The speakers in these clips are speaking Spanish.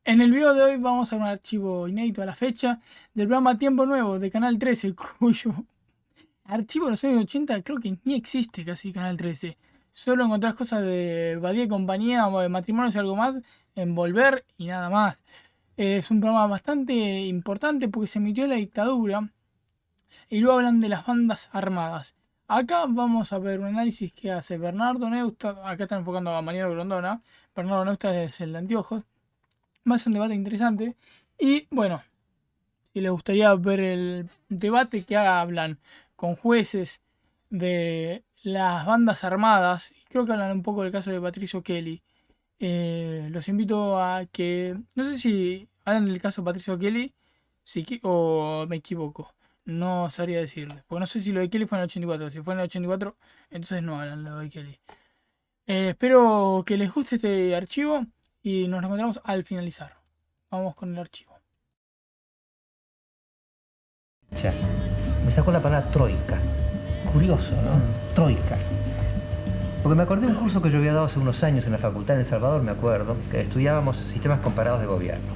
En el video de hoy vamos a ver un archivo inédito a la fecha del programa Tiempo Nuevo de Canal 13, cuyo archivo de los años 80 creo que ni existe casi Canal 13. Solo encontrás cosas de Badía y compañía o de matrimonios y algo más en Volver y nada más. Es un programa bastante importante porque se emitió en la dictadura y luego hablan de las bandas armadas. Acá vamos a ver un análisis que hace Bernardo Neustadt. Acá están enfocando a Mariano Grondona. Bernardo Neustadt es el de anteojos. Más un debate interesante. Y bueno, si les gustaría ver el debate que hablan con jueces de las bandas armadas, creo que hablan un poco del caso de Patricio Kelly. Los invito a que, no sé si hablan del caso de Patricio Kelly o me equivoco. No sabría decirles, porque no sé si lo de Kelly fue en el 84. Si fue en el 84, entonces no hablan lo de Kelly. Espero que les guste este archivo y nos encontramos al finalizar. Vamos con el archivo. Ya, me sacó la palabra troika. Curioso, ¿no? Troika. Porque me acordé de un curso que yo había dado hace unos años en la facultad en El Salvador, me acuerdo, que estudiábamos sistemas comparados de gobierno.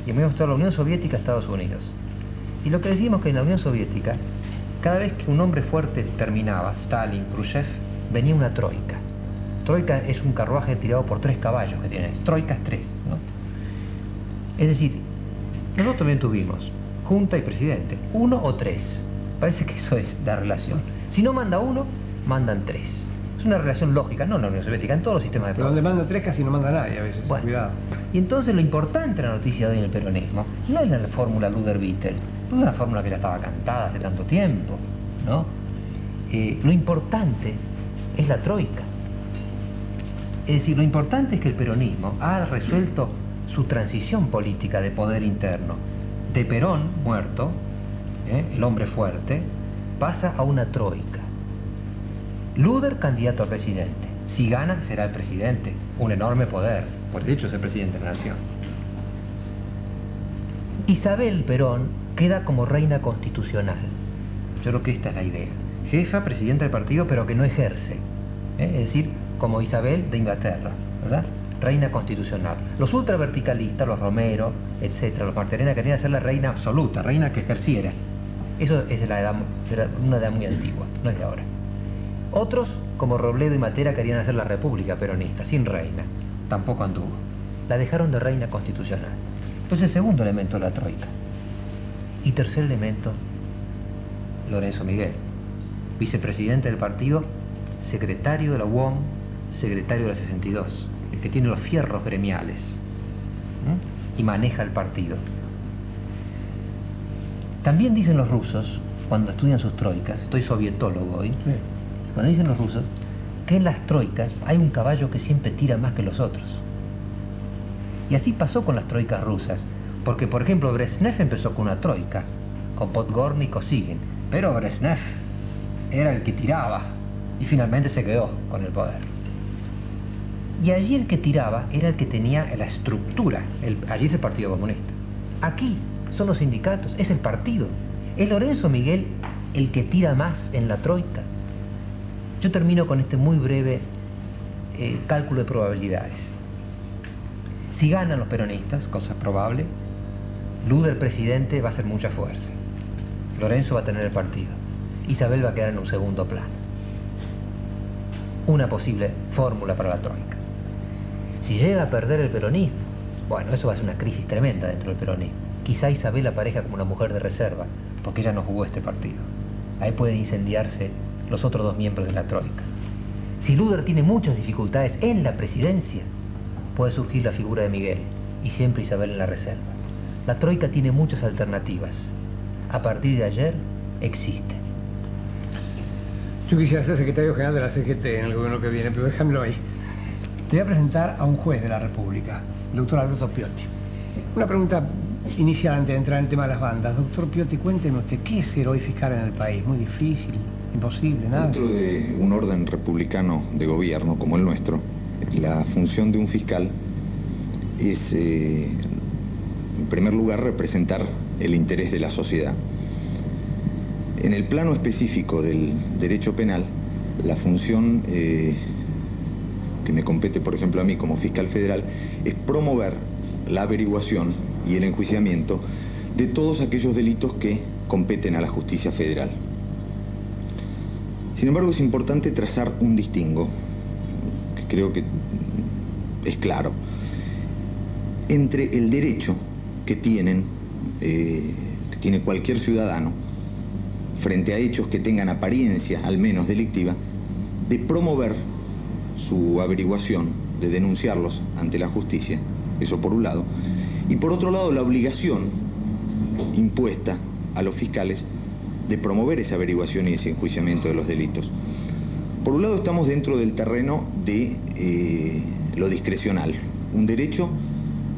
Y me iba a mostrar la Unión Soviética a Estados Unidos. Y lo que decimos que en la Unión Soviética, cada vez que un hombre fuerte terminaba, Stalin, Khrushchev, venía una troika. Troika es un carruaje tirado por 3 caballos que tienes. Troika es 3, ¿no? Es decir, nosotros también tuvimos junta y presidente, 1 o 3. Parece que eso es la relación. Si no manda 1, mandan 3. Es una relación lógica, no en la Unión Soviética, en todos los sistemas de Pero poder. donde manda 3 casi no manda nadie a veces, Bueno, cuidado. y entonces lo importante de la noticia de hoy en el peronismo no es la fórmula Luder-Vittel, no es una fórmula que ya estaba cantada hace tanto tiempo, ¿no? Lo importante es la troika. Es decir, lo importante es que el peronismo ha resuelto su transición política de poder interno. De Perón, muerto, el hombre fuerte, pasa a una troika. Luder, candidato a presidente. Si gana, será el presidente. Un enorme poder. Por el hecho de ser presidente de la nación. Isabel Perón queda como reina constitucional. Yo creo que esta es la idea. Jefa, presidenta del partido, pero que no ejerce. Es decir, como Isabel de Inglaterra, ¿verdad? Reina constitucional. Los ultraverticalistas, los Romero, etcétera, los Martorena querían ser la reina absoluta, reina que ejerciera. Eso es de una edad muy antigua, no es de ahora. Otros, como Robledo y Matera, querían hacer la república peronista, sin reina. Tampoco anduvo. La dejaron de reina constitucional. Pues el segundo elemento de la troika. Y tercer elemento, Lorenzo Miguel, vicepresidente del partido, secretario de la UOM, secretario de la 62, el que tiene los fierros gremiales, y maneja el partido. También dicen los rusos, cuando estudian sus troikas, estoy sovietólogo hoy, sí. Cuando dicen los rusos, que en las troikas hay un caballo que siempre tira más que los otros. Y así pasó con las troikas rusas, porque por ejemplo Brezhnev empezó con una troika, con Podgorny y Kosygin, pero Brezhnev era el que tiraba y finalmente se quedó con el poder. Y allí el que tiraba era el que tenía la estructura, allí es el Partido Comunista. Aquí son los sindicatos, es el partido. Es Lorenzo Miguel el que tira más en la troika. Yo termino con este muy breve cálculo de probabilidades. Si ganan los peronistas, cosa probable, Luder presidente va a hacer mucha fuerza. Lorenzo va a tener el partido. Isabel va a quedar en un segundo plano. Una posible fórmula para la troika. Si llega a perder el peronismo, bueno, eso va a ser una crisis tremenda dentro del peronismo. Quizá Isabel aparezca como una mujer de reserva, porque ella no jugó este partido. Ahí pueden incendiarse los otros 2 miembros de la troika. Si Luder tiene muchas dificultades en la presidencia, puede surgir la figura de Miguel, y siempre Isabel en la reserva. La troika tiene muchas alternativas. A partir de ayer, existe. Yo quisiera ser secretario general de la CGT en el gobierno que viene, pero déjamelo ahí. Te voy a presentar a un juez de la República, el doctor Alberto Piotti. Una pregunta inicial antes de entrar en el tema de las bandas. Doctor Piotti, cuénteme usted, ¿qué es ser hoy fiscal en el país? ¿Muy difícil? ¿Imposible? ¿Nada? Dentro de un orden republicano de gobierno como el nuestro, la función de un fiscal es, en primer lugar, representar el interés de la sociedad. En el plano específico del derecho penal, la función que me compete, por ejemplo, a mí como fiscal federal, es promover la averiguación y el enjuiciamiento de todos aquellos delitos que competen a la justicia federal. Sin embargo, es importante trazar un distingo, que creo que es claro, entre el derecho que tiene cualquier ciudadano frente a hechos que tengan apariencia, al menos delictiva, de promover su averiguación, de denunciarlos ante la justicia, eso por un lado, y por otro lado la obligación impuesta a los fiscales de promover esa averiguación y ese enjuiciamiento de los delitos. Por un lado estamos dentro del terreno de lo discrecional. Un derecho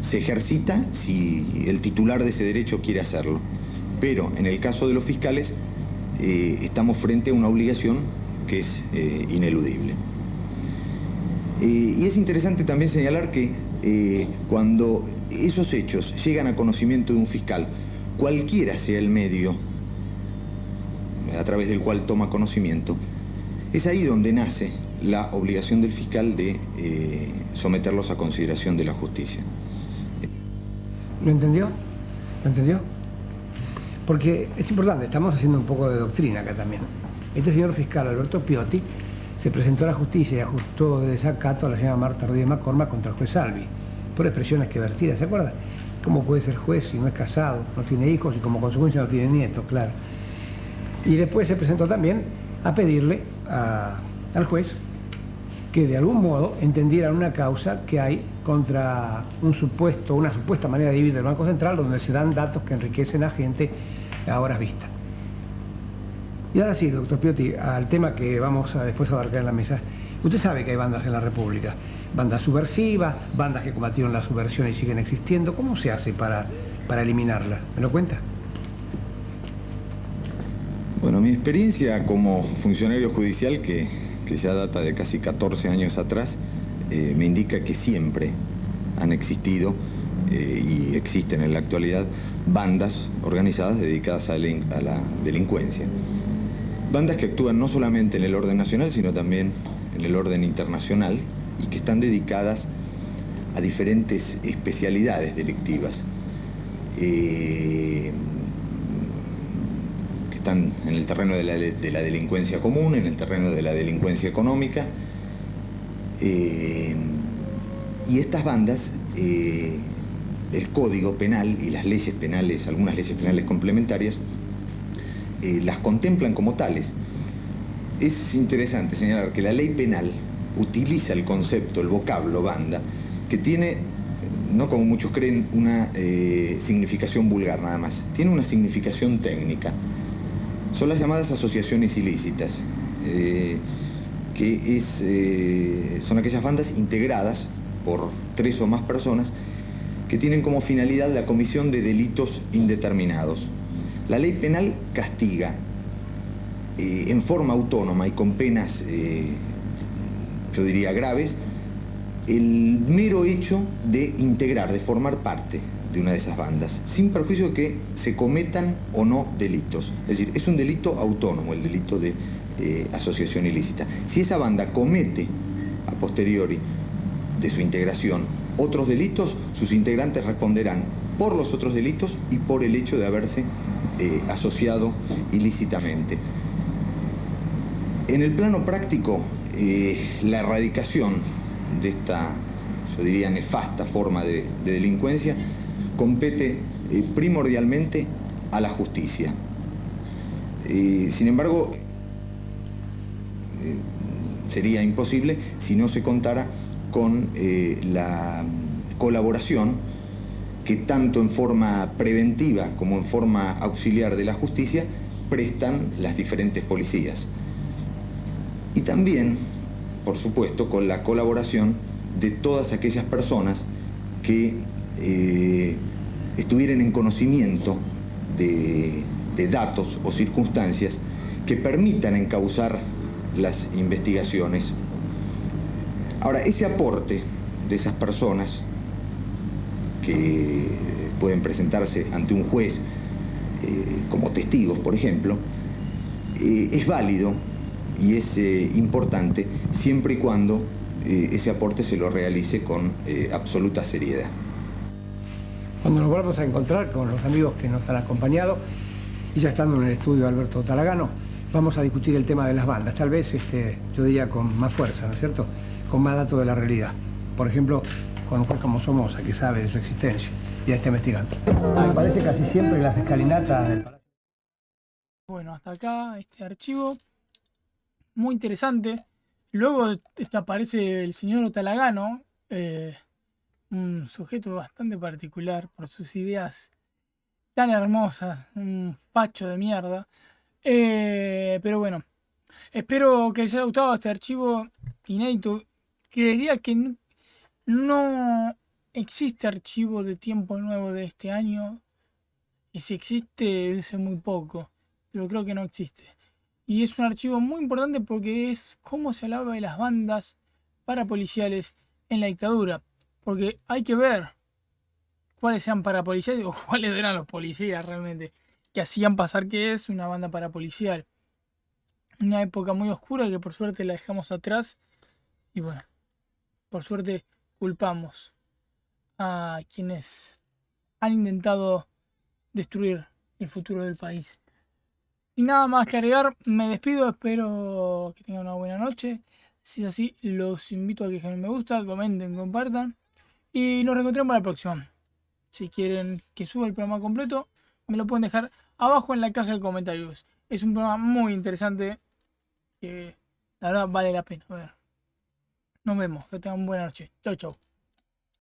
se ejercita si el titular de ese derecho quiere hacerlo, pero en el caso de los fiscales estamos frente a una obligación que es ineludible. Y es interesante también señalar que cuando esos hechos llegan a conocimiento de un fiscal, cualquiera sea el medio a través del cual toma conocimiento, es ahí donde nace la obligación del fiscal de someterlos a consideración de la justicia. ¿Lo entendió? ¿Lo entendió? Porque es importante, estamos haciendo un poco de doctrina acá también. Este señor fiscal, Alberto Piotti, se presentó a la justicia y ajustó de desacato a la señora Marta Ruiz de McCormack contra el juez Salvi, por expresiones que vertía, ¿se acuerda? ¿Cómo puede ser juez si no es casado, no tiene hijos y como consecuencia no tiene nietos, claro? Y después se presentó también a pedirle al juez que de algún modo entendieran una causa que hay contra una supuesta manera de vivir del Banco Central, donde se dan datos que enriquecen a gente a horas vista. Y ahora sí, doctor Piotti, al tema que vamos a después abarcar en la mesa. Usted sabe que hay bandas en la República, bandas subversivas, bandas que combatieron la subversión y siguen existiendo. ¿Cómo se hace para eliminarla? ¿Me lo cuenta? Bueno, mi experiencia como funcionario judicial, que ya data de casi 14 años atrás, me indica que siempre han existido y existen en la actualidad bandas organizadas dedicadas a la delincuencia. Bandas que actúan no solamente en el orden nacional, sino también en el orden internacional y que están dedicadas a diferentes especialidades delictivas. Que están en el terreno de la delincuencia común, en el terreno de la delincuencia económica. Y estas bandas, el Código Penal y las leyes penales, algunas leyes penales complementarias, las contemplan como tales. Es interesante señalar que la ley penal utiliza el concepto, el vocablo banda, que tiene, no como muchos creen, una significación vulgar nada más, tiene una significación técnica. Son las llamadas asociaciones ilícitas, son aquellas bandas integradas por 3 o más personas que tienen como finalidad la comisión de delitos indeterminados. La ley penal castiga en forma autónoma y con penas, yo diría graves, el mero hecho de integrar, de formar parte de una de esas bandas, sin perjuicio de que se cometan o no delitos. Es decir, es un delito autónomo, el delito de asociación ilícita. Si esa banda comete, a posteriori de su integración, otros delitos, sus integrantes responderán por los otros delitos y por el hecho de haberse asociado ilícitamente. En el plano práctico, la erradicación de esta, yo diría, nefasta forma de delincuencia compete primordialmente a la justicia. Sin embargo, sería imposible si no se contara con la colaboración que tanto en forma preventiva como en forma auxiliar de la justicia prestan las diferentes policías. Y también, por supuesto, con la colaboración de todas aquellas personas que estuvieran en conocimiento de datos o circunstancias que permitan encauzar las investigaciones. Ahora, ese aporte de esas personas que pueden presentarse ante un juez como testigos, por ejemplo, es válido y es importante siempre y cuando ese aporte se lo realice con absoluta seriedad. Cuando nos volvamos a encontrar con los amigos que nos han acompañado, y ya estando en el estudio Alberto Talagano, vamos a discutir el tema de las bandas, tal vez yo diría con más fuerza, ¿no es cierto?, con más datos de la realidad. Por ejemplo, con un juez como Somoza, que sabe de su existencia y está investigando. Aparece casi siempre en las escalinatas del Palacio. Bueno, hasta acá este archivo. Muy interesante. Luego aparece el señor Talagano, un sujeto bastante particular por sus ideas tan hermosas, un facho de mierda. Pero bueno, espero que les haya gustado este archivo inédito. Creería que no existe archivo de Tiempo Nuevo de este año. Y si existe, es muy poco. Pero creo que no existe. Y es un archivo muy importante porque es cómo se hablaba de las bandas parapoliciales en la dictadura. Porque hay que ver cuáles sean parapoliciales o cuáles eran los policías realmente que hacían pasar que es una banda parapolicial. Una época muy oscura que por suerte la dejamos atrás. Y bueno, por suerte culpamos a quienes han intentado destruir el futuro del país. Sin nada más que agregar, me despido, espero que tengan una buena noche. Si es así, los invito a que dejen un me gusta, comenten, compartan y nos reencontramos la próxima. Si quieren que suba el programa completo, me lo pueden dejar abajo en la caja de comentarios. Es un programa muy interesante que la verdad vale la pena ver. Nos vemos, que tengan buena noche. Chau, chau.